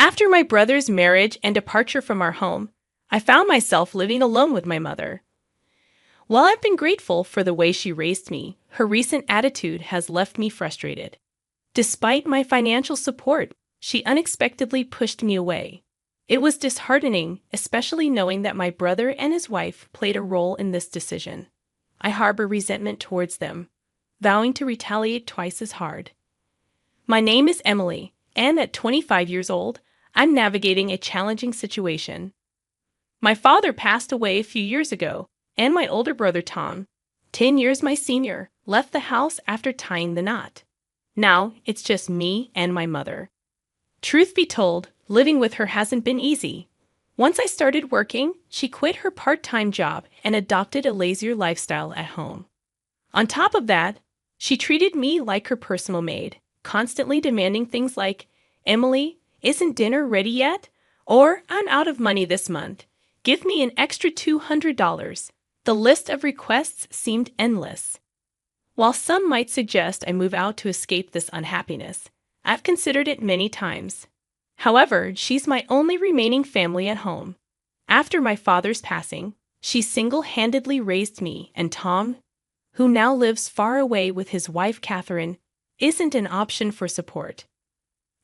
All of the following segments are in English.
After my brother's marriage and departure from our home, I found myself living alone with my mother. While I've been grateful for the way she raised me, her recent attitude has left me frustrated. Despite my financial support, she unexpectedly pushed me away. It was disheartening, especially knowing that my brother and his wife played a role in this decision. I harbor resentment towards them, vowing to retaliate twice as hard. My name is Emily, and at 25 years old, I'm navigating a challenging situation. My father passed away a few years ago, and my older brother Tom, 10 years my senior, left the house after tying the knot. Now, it's just me and my mother. Truth be told, living with her hasn't been easy. Once I started working, she quit her part-time job and adopted a lazier lifestyle at home. On top of that, she treated me like her personal maid, constantly demanding things like, "Emily, isn't dinner ready yet?" Or, "I'm out of money this month. Give me an extra $200. The list of requests seemed endless. While some might suggest I move out to escape this unhappiness, I've considered it many times. However, she's my only remaining family at home. After my father's passing, she single-handedly raised me, and Tom, who now lives far away with his wife Catherine, isn't an option for support.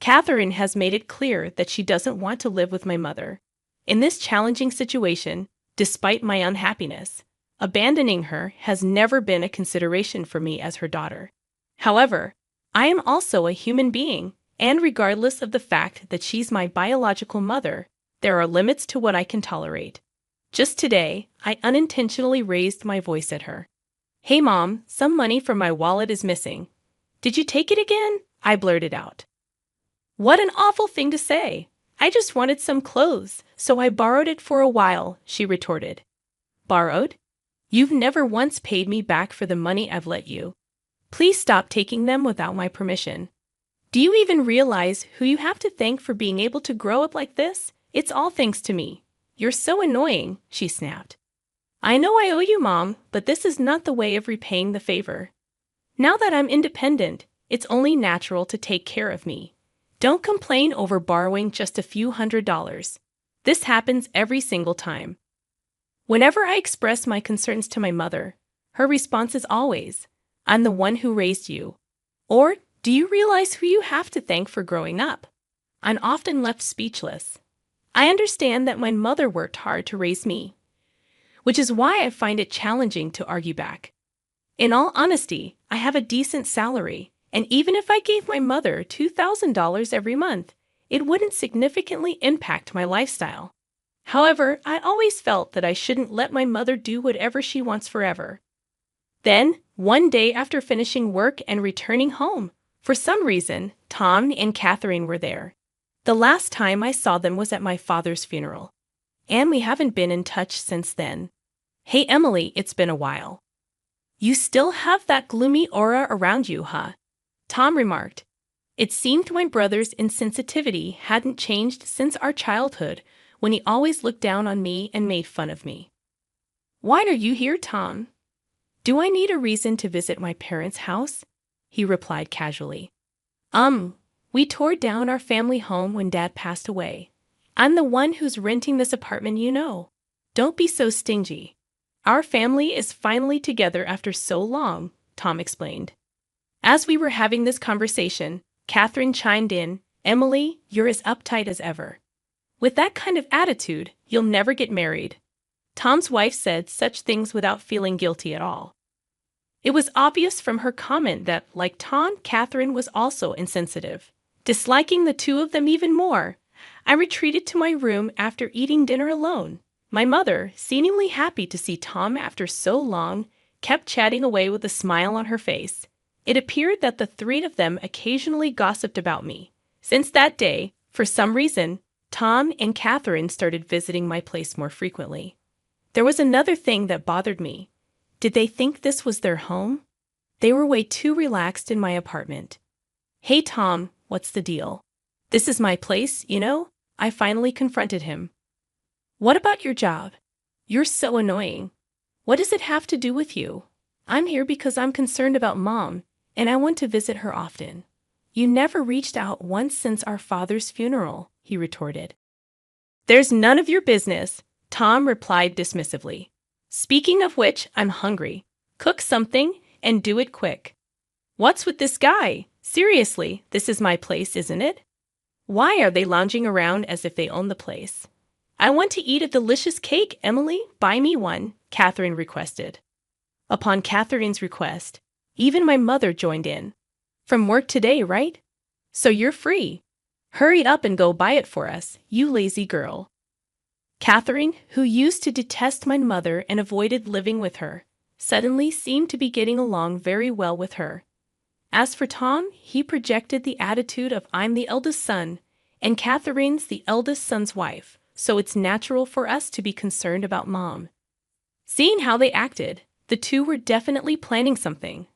Catherine has made it clear that she doesn't want to live with my mother. In this challenging situation, despite my unhappiness, abandoning her has never been a consideration for me as her daughter. However, I am also a human being, and regardless of the fact that she's my biological mother, there are limits to what I can tolerate. Just today, I unintentionally raised my voice at her. "Hey Mom, some money from my wallet is missing. Did you take it again?" I blurted out. "What an awful thing to say. I just wanted some clothes, so I borrowed it for a while," she retorted. "Borrowed? You've never once paid me back for the money I've lent you. Please stop taking them without my permission. Do you even realize who you have to thank for being able to grow up like this? It's all thanks to me. You're so annoying," she snapped. "I know I owe you, Mom, but this is not the way of repaying the favor. Now that I'm independent, it's only natural to take care of me. Don't complain over borrowing just a few $100s. This happens every single time." Whenever I express my concerns to my mother, her response is always, "I'm the one who raised you." Or, "Do you realize who you have to thank for growing up?" I'm often left speechless. I understand that my mother worked hard to raise me, which is why I find it challenging to argue back. In all honesty, I have a decent salary, and even if I gave my mother $2,000 every month, it wouldn't significantly impact my lifestyle. However, I always felt that I shouldn't let my mother do whatever she wants forever. Then, one day after finishing work and returning home, for some reason, Tom and Catherine were there. The last time I saw them was at my father's funeral, and we haven't been in touch since then. "Hey Emily, it's been a while. You still have that gloomy aura around you, huh?" Tom remarked. It seemed my brother's insensitivity hadn't changed since our childhood, when he always looked down on me and made fun of me. "Why are you here, Tom?" "Do I need a reason to visit my parents' house?" he replied casually. We tore down our family home when Dad passed away. I'm the one who's renting this apartment, you know. Don't be so stingy. Our family is finally together after so long," Tom explained. As we were having this conversation, Catherine chimed in, "Emily, you're as uptight as ever. With that kind of attitude, you'll never get married." Tom's wife said such things without feeling guilty at all. It was obvious from her comment that, like Tom, Catherine was also insensitive. Disliking the two of them even more, I retreated to my room after eating dinner alone. My mother, seemingly happy to see Tom after so long, kept chatting away with a smile on her face. It appeared that the three of them occasionally gossiped about me. Since that day, for some reason, Tom and Catherine started visiting my place more frequently. There was another thing that bothered me. Did they think this was their home? They were way too relaxed in my apartment. "Hey Tom, what's the deal? This is my place, you know?" I finally confronted him. "What about your job? You're so annoying. What does it have to do with you?" "I'm here because I'm concerned about Mom, and I want to visit her often. You never reached out once since our father's funeral," he retorted. There's none of your business, Tom replied dismissively. Speaking of which, I'm hungry. Cook something and do it quick. What's with this guy? Seriously, this is my place, isn't it? Why are they lounging around as if they own the place? I want to eat a delicious cake, Emily. Buy me one, Catherine requested. Upon Catherine's request, even my mother joined in. From work today, right? So you're free. Hurry up and go buy it for us, you lazy girl. Catherine, who used to detest my mother and avoided living with her, suddenly seemed to be getting along very well with her. As for Tom, he projected the attitude of I'm the eldest son, and Catherine's the eldest son's wife, so it's natural for us to be concerned about Mom. Seeing how they acted, the two were definitely planning something.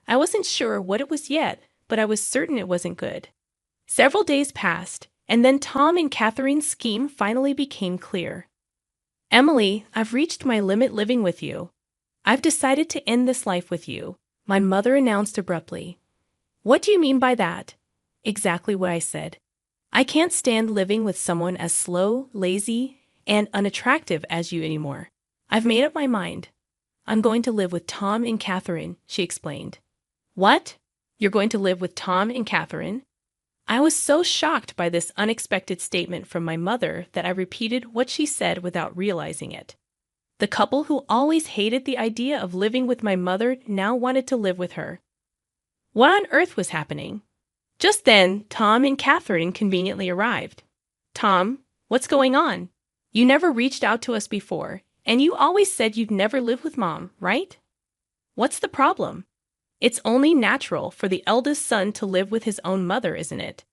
I wasn't sure what it was yet, but I was certain it wasn't good. Several days passed, and then Tom and Catherine's scheme finally became clear. Emily, I've reached my limit living with you. I've decided to end this life with you, my mother announced abruptly. What do you mean by that? Exactly what I said. I can't stand living with someone as slow, lazy, and unattractive as you anymore. I've made up my mind. I'm going to live with Tom and Catherine, she explained. What? You're going to live with Tom and Catherine? I was so shocked by this unexpected statement from my mother that I repeated what she said without realizing it. The couple who always hated the idea of living with my mother now wanted to live with her. What on earth was happening? Just then, Tom and Catherine conveniently arrived. Tom, what's going on? You never reached out to us before, and you always said you'd never live with Mom, right? What's the problem? It's only natural for the eldest son to live with his own mother, isn't it?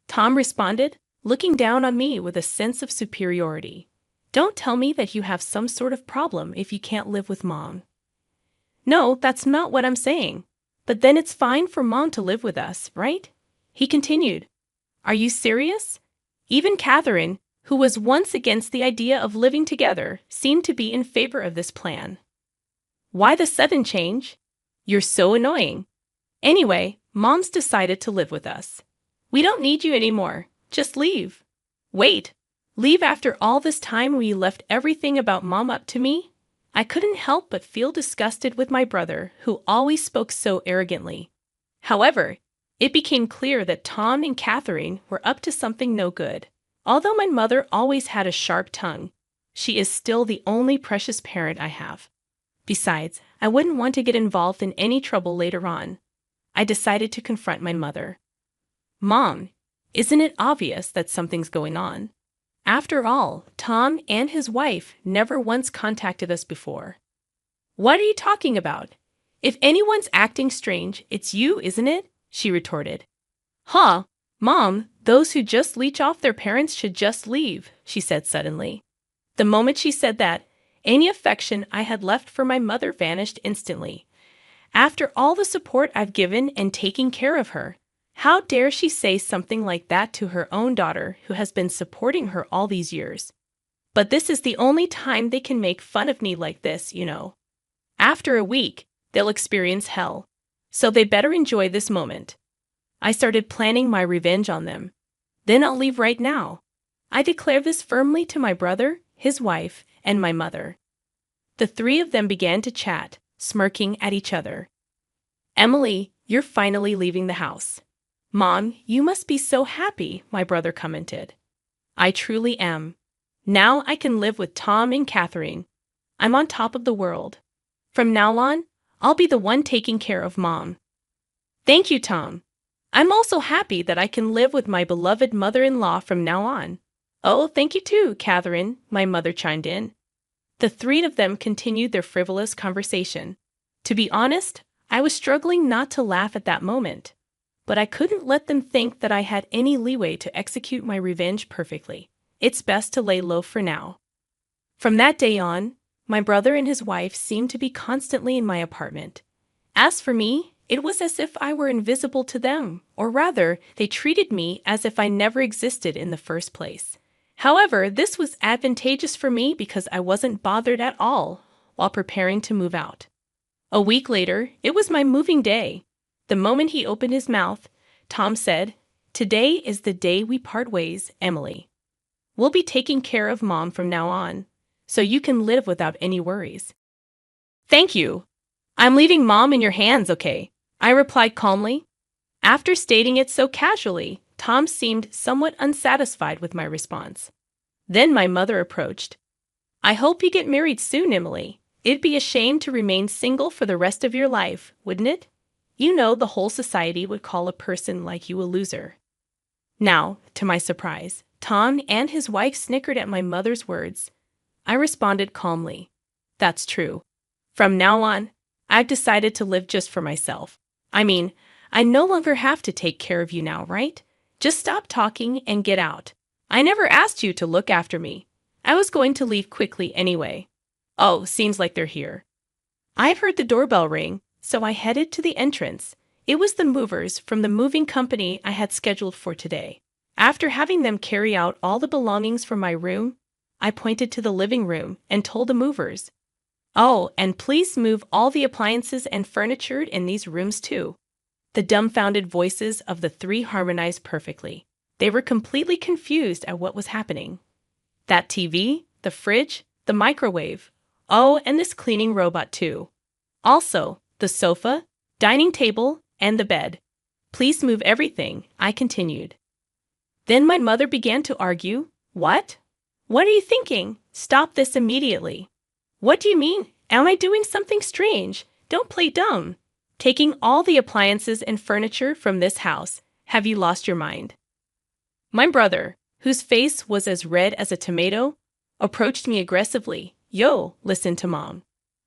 Tom responded, looking down on me with a sense of superiority. Don't tell me that you have some sort of problem if you can't live with Mom. No, that's not what I'm saying. But then it's fine for Mom to live with us, right? He continued. Are you serious? Even Catherine, who was once against the idea of living together, seemed to be in favor of this plan. Why the sudden change? You're so annoying. Anyway, Mom's decided to live with us. We don't need you anymore. Just leave. Wait, leave after all this time when you left everything about Mom up to me? I couldn't help but feel disgusted with my brother, who always spoke so arrogantly. However, it became clear that Tom and Catherine were up to something no good. Although my mother always had a sharp tongue, she is still the only precious parent I have. Besides, I wouldn't want to get involved in any trouble later on. I decided to confront my mother. Mom, isn't it obvious that something's going on? After all, Tom and his wife never once contacted us before. What are you talking about? If anyone's acting strange, it's you, isn't it? She retorted. Huh, Mom, those who just leech off their parents should just leave, she said suddenly. The moment she said that, any affection I had left for my mother vanished instantly. After all the support I've given and taking care of her, how dare she say something like that to her own daughter who has been supporting her all these years? But this is the only time they can make fun of me like this, you know. After a week, they'll experience hell, so they better enjoy this moment. I started planning my revenge on them. Then I'll leave right now. I declare this firmly to my brother, his wife, and my mother. The three of them began to chat, smirking at each other. Emily, you're finally leaving the house. Mom, you must be so happy, my brother commented. I truly am. Now I can live with Tom and Catherine. I'm on top of the world. From now on, I'll be the one taking care of Mom. Thank you, Tom. I'm also happy that I can live with my beloved mother-in-law from now on. Oh, thank you too, Catherine, my mother chimed in. The three of them continued their frivolous conversation. To be honest, I was struggling not to laugh at that moment. But I couldn't let them think that I had any leeway to execute my revenge perfectly. It's best to lay low for now. From that day on, my brother and his wife seemed to be constantly in my apartment. As for me, it was as if I were invisible to them, or rather, they treated me as if I never existed in the first place. However, this was advantageous for me because I wasn't bothered at all while preparing to move out. A week later, it was my moving day. The moment he opened his mouth, Tom said, Today is the day we part ways, Emily. We'll be taking care of Mom from now on, so you can live without any worries. Thank you. I'm leaving Mom in your hands, okay? I replied calmly. After stating it so casually, Tom seemed somewhat unsatisfied with my response. Then my mother approached. I hope you get married soon, Emily. It'd be a shame to remain single for the rest of your life, wouldn't it? You know the whole society would call a person like you a loser. Now, to my surprise, Tom and his wife snickered at my mother's words. I responded calmly. That's true. From now on, I've decided to live just for myself. I mean, I no longer have to take care of you now, right? Just stop talking and get out. I never asked you to look after me. I was going to leave quickly anyway. Oh, seems like they're here. I've heard the doorbell ring, so I headed to the entrance. It was the movers from the moving company I had scheduled for today. After having them carry out all the belongings from my room, I pointed to the living room and told the movers, "Oh, and please move all the appliances and furniture in these rooms too." The dumbfounded voices of the three harmonized perfectly. They were completely confused at what was happening. That TV, the fridge, the microwave. Oh, and this cleaning robot too. Also, the sofa, dining table, and the bed. Please move everything, I continued. Then my mother began to argue. What? What are you thinking? Stop this immediately. What do you mean? Am I doing something strange? Don't play dumb. Taking all the appliances and furniture from this house. Have you lost your mind? My brother, whose face was as red as a tomato, approached me aggressively. Yo, listen to Mom.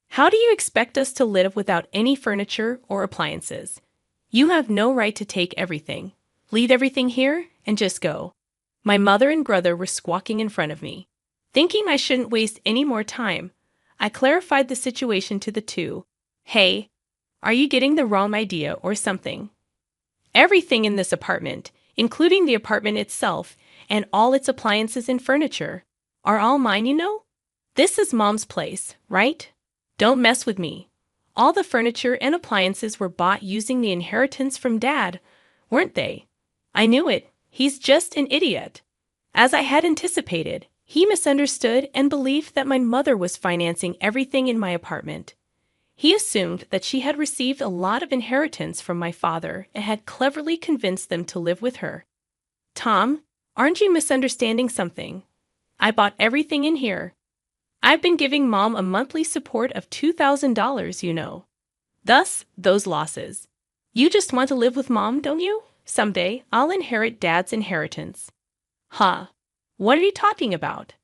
How do you expect us to live without any furniture or appliances? You have no right to take everything. Leave everything here and just go. My mother and brother were squawking in front of me. Thinking I shouldn't waste any more time, I clarified the situation to the two. Hey, are you getting the wrong idea or something? Everything in this apartment, including the apartment itself and all its appliances and furniture, are all mine, you know? This is Mom's place, right? Don't mess with me. All the furniture and appliances were bought using the inheritance from Dad, weren't they? I knew it. He's just an idiot. As I had anticipated, he misunderstood and believed that my mother was financing everything in my apartment. He assumed that she had received a lot of inheritance from my father and had cleverly convinced them to live with her. Tom, aren't you misunderstanding something? I bought everything in here. I've been giving Mom a monthly support of $2,000, you know. Thus, those losses. You just want to live with Mom, don't you? Someday, I'll inherit Dad's inheritance. Huh. What are you talking about?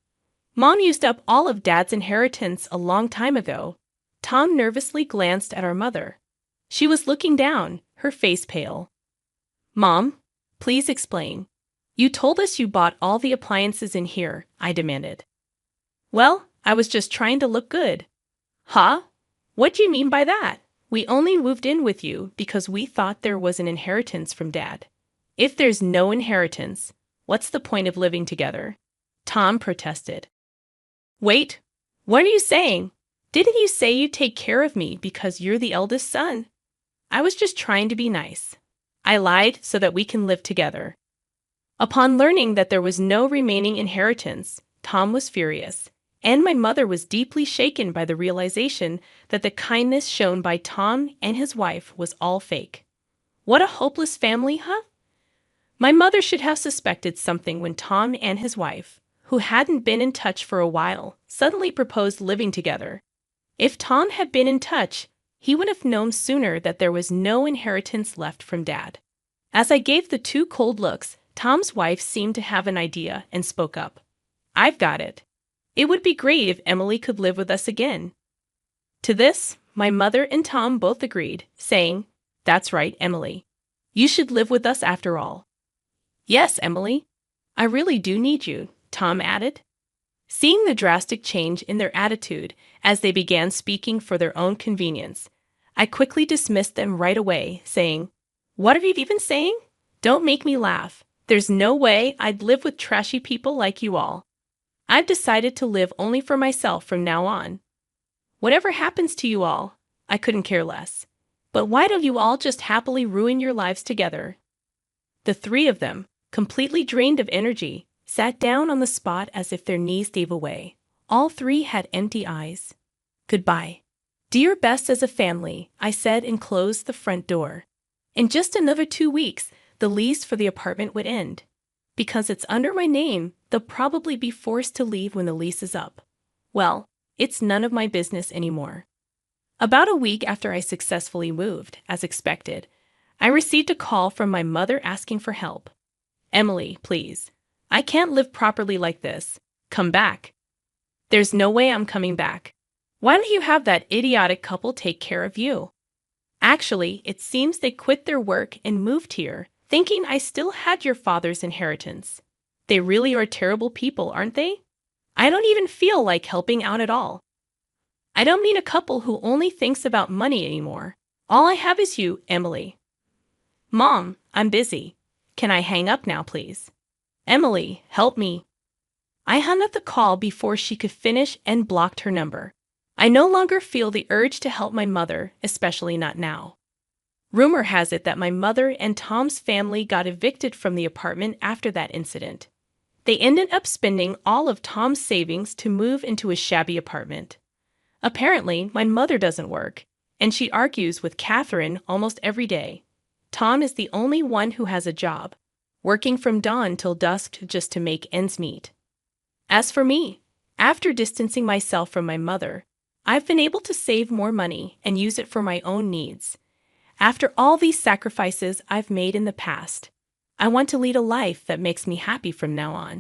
Mom used up all of Dad's inheritance a long time ago. Tom nervously glanced at our mother. She was looking down, her face pale. Mom, please explain. You told us you bought all the appliances in here, I demanded. Well, I was just trying to look good. Huh? What do you mean by that? We only moved in with you because we thought there was an inheritance from Dad. If there's no inheritance, what's the point of living together? Tom protested. Wait, what are you saying? Didn't you say you'd take care of me because you're the eldest son? I was just trying to be nice. I lied so that we can live together. Upon learning that there was no remaining inheritance, Tom was furious, and my mother was deeply shaken by the realization that the kindness shown by Tom and his wife was all fake. What a hopeless family, huh? My mother should have suspected something when Tom and his wife, who hadn't been in touch for a while, suddenly proposed living together. If Tom had been in touch, he would have known sooner that there was no inheritance left from Dad. As I gave the two cold looks, Tom's wife seemed to have an idea and spoke up. I've got it. It would be great if Emily could live with us again. To this, my mother and Tom both agreed, saying, That's right, Emily. You should live with us after all. Yes, Emily. I really do need you, Tom added. Seeing the drastic change in their attitude as they began speaking for their own convenience, I quickly dismissed them right away, saying, What are you even saying? Don't make me laugh. There's no way I'd live with trashy people like you all. I've decided to live only for myself from now on. Whatever happens to you all, I couldn't care less. But why don't you all just happily ruin your lives together? The three of them, completely drained of energy, sat down on the spot as if their knees gave away. All three had empty eyes. Goodbye. Do your best as a family, I said and closed the front door. In just another 2 weeks, the lease for the apartment would end. Because it's under my name, they'll probably be forced to leave when the lease is up. Well, it's none of my business anymore. About a week after I successfully moved, as expected, I received a call from my mother asking for help. Emily, please. I can't live properly like this. Come back. There's no way I'm coming back. Why don't you have that idiotic couple take care of you? Actually, it seems they quit their work and moved here, thinking I still had your father's inheritance. They really are terrible people, aren't they? I don't even feel like helping out at all. I don't mean a couple who only thinks about money anymore. All I have is you, Emily. Mom, I'm busy. Can I hang up now, please? Emily, help me. I hung up the call before she could finish and blocked her number. I no longer feel the urge to help my mother, especially not now. Rumor has it that my mother and Tom's family got evicted from the apartment after that incident. They ended up spending all of Tom's savings to move into a shabby apartment. Apparently, my mother doesn't work, and she argues with Catherine almost every day. Tom is the only one who has a job, working from dawn till dusk just to make ends meet. As for me, after distancing myself from my mother, I've been able to save more money and use it for my own needs. After all these sacrifices I've made in the past, I want to lead a life that makes me happy from now on.